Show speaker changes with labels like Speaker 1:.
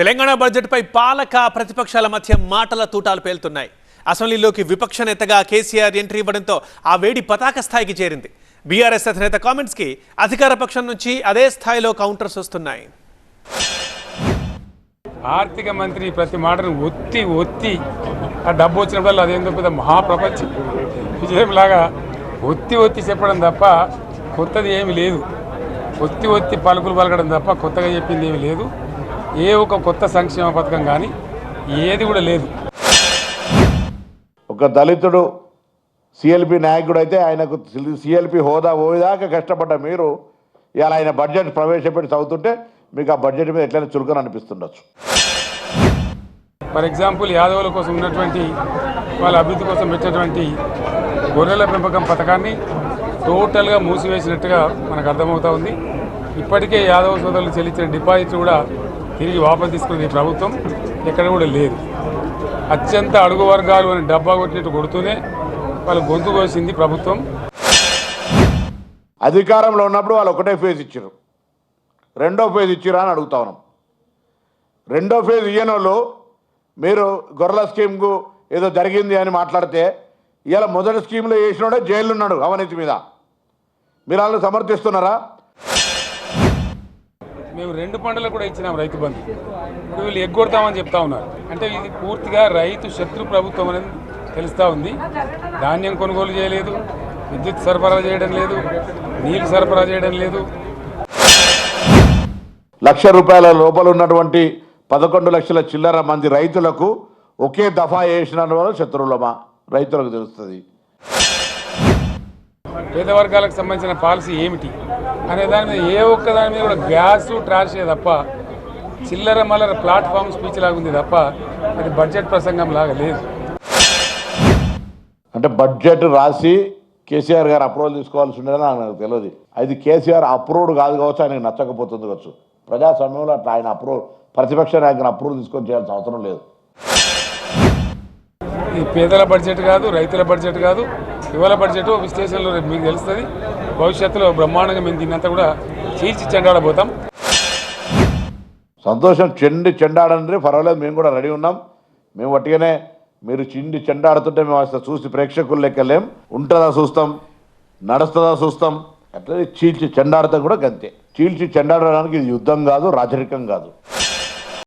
Speaker 1: తెలంగాణ బడ్జెట్పై పాలక ప్రతిపక్షాల మధ్య మాటల తూటాలు పేలుతున్నాయి. అసెంబ్లీలోకి విపక్ష నేతగా కేసీఆర్ ఎంట్రీ ఇవ్వడంతో ఆ వేడి పతాక స్థాయికి చేరింది. బీఆర్ఎస్ అధినేత కామెంట్స్ కి అధికార పక్షం నుంచి అదే స్థాయిలో కౌంటర్స్ వస్తున్నాయి.
Speaker 2: ఆర్థిక మంత్రి ప్రతి మాటను ఒత్తి ఆ డబ్బు వచ్చినప్పుడు అదేందో పెద్ద మహాప్రపంచం విజయంలాగా ఒత్తి చెప్పడం తప్ప కొత్తది ఏమి లేదు. ఒత్తి పలుకులు పలకడం తప్ప కొత్తగా చెప్పింది ఏమి లేదు. ఏ ఒక కొత్త సంక్షేమ పథకం కానీ ఏది కూడా లేదు.
Speaker 3: ఒక దళితుడు సిఎల్పి నాయకుడు అయితే ఆయనకు సిఎల్పి హోదా పోయేదాకా కష్టపడ్డ మీరు ఇవాళ ఆయన బడ్జెట్ ప్రవేశపెట్టి చదువుతుంటే మీకు ఆ బడ్జెట్ మీద ఎట్లయినా చురుకని అనిపిస్తుండొచ్చు.
Speaker 2: ఫర్ ఎగ్జాంపుల్ యాదవుల కోసం ఉన్నటువంటి వాళ్ళ అభివృద్ధి కోసం పెట్టినటువంటి గొర్రెల పెంపకం పథకాన్ని టోటల్గా మూసివేసినట్టుగా మనకు అర్థమవుతా ఉంది. ఇప్పటికే యాదవ సోదరులు చెల్లించిన డిపాజిట్ కూడా తిరిగి వాపసు తీసుకునే ప్రభుత్వం ఎక్కడ కూడా లేదు. అత్యంత అడుగు వర్గాలు అని డబ్బా కొట్టినట్టు కొడుతూనే వాళ్ళు గొంతు కోసింది ప్రభుత్వం.
Speaker 3: అధికారంలో ఉన్నప్పుడు వాళ్ళు ఒకటే ఫేజ్ ఇచ్చారు, రెండో ఫేజ్ ఇచ్చిరా అని అడుగుతా ఉన్నాం. రెండో ఫేజ్ ఇయ్యని వాళ్ళు మీరు గొర్రెల స్కీమ్కు ఏదో జరిగింది అని మాట్లాడితే ఇవాళ మొదటి స్కీమ్లో వేసినోడే జైలు ఉన్నాడు అవినీతి మీద. మీరు వాళ్ళని సమర్థిస్తున్నారా?
Speaker 2: మేము 2 పంటలకు కూడా ఇచ్చినాం రైతు బంధు. ఇప్పుడు వీళ్ళు ఎగ్గొడతామని చెప్తా ఉన్నారు. అంటే ఇది పూర్తిగా రైతు శత్రు ప్రభుత్వం అనేది తెలుస్తూ ఉంది. ధాన్యం కొనుగోలు చేయలేదు, విద్యుత్ సరఫరా చేయడం లేదు, నీళ్ళు సరఫరా చేయడం లేదు.
Speaker 3: ₹1,00,000 లోపల ఉన్నటువంటి 11 లక్షల చిల్లర మంది రైతులకు ఒకే దఫా వేసిన వాళ్ళు శత్రువులమా రైతులకు తెలుస్తుంది.
Speaker 2: పేద వర్గాలకు సంబంధించిన పాలసీ ఏమిటి అనే దాని మీద ఏ ఒక్క దాని మీద కూడా గ్యాసు ట్రాషే తప్ప చిల్లర మల్లర ప్లాట్ఫామ్ స్పీచ్ లాగా ఉంది తప్ప అది బడ్జెట్ ప్రసంగం లాగా లేదు.
Speaker 3: అంటే బడ్జెట్ రాసి కేసీఆర్ గారు అప్రూవల్ తీసుకోవాల్సి ఉండేదని నాకు తెలియదు. అది కేసీఆర్ అప్రూవ్డ్ కాదు కావచ్చు, ఆయనకు నచ్చకపోతుంది కావచ్చు. ప్రజాస్వామ్యంలో అట్లా ఆయన ప్రతిపక్ష నాయకుని అప్రూవల్ తీసుకొని చేయాల్సిన అవసరం లేదు.
Speaker 2: ఇది పేదల బడ్జెట్ కాదు, రైతుల బడ్జెట్ కాదు, యువల బడ్జెట్. విశ్లేషణలో మీకు తెలుస్తుంది. భవిష్యత్తులో బ్రహ్మాండంగా మేము దీన్నంతా కూడా చీల్చి చెండాడబోతాం.
Speaker 3: సంతోషం, చెండాడంటే పర్వాలేదు, మేము కూడా రెడీ ఉన్నాం. మేము వట్టిగానే మీరు చెండాడుతుంటే మేము అసలు చూసి ప్రేక్షకులు లెక్కలేం. ఉంటుందా చూస్తాం, నడుస్తుందా చూస్తాం. అట్లనే చీల్చి చెండాడతాం కూడా గంతే. చీల్చి చెండాడడానికి ఇది యుద్ధం కాదు, రాజరికం కాదు.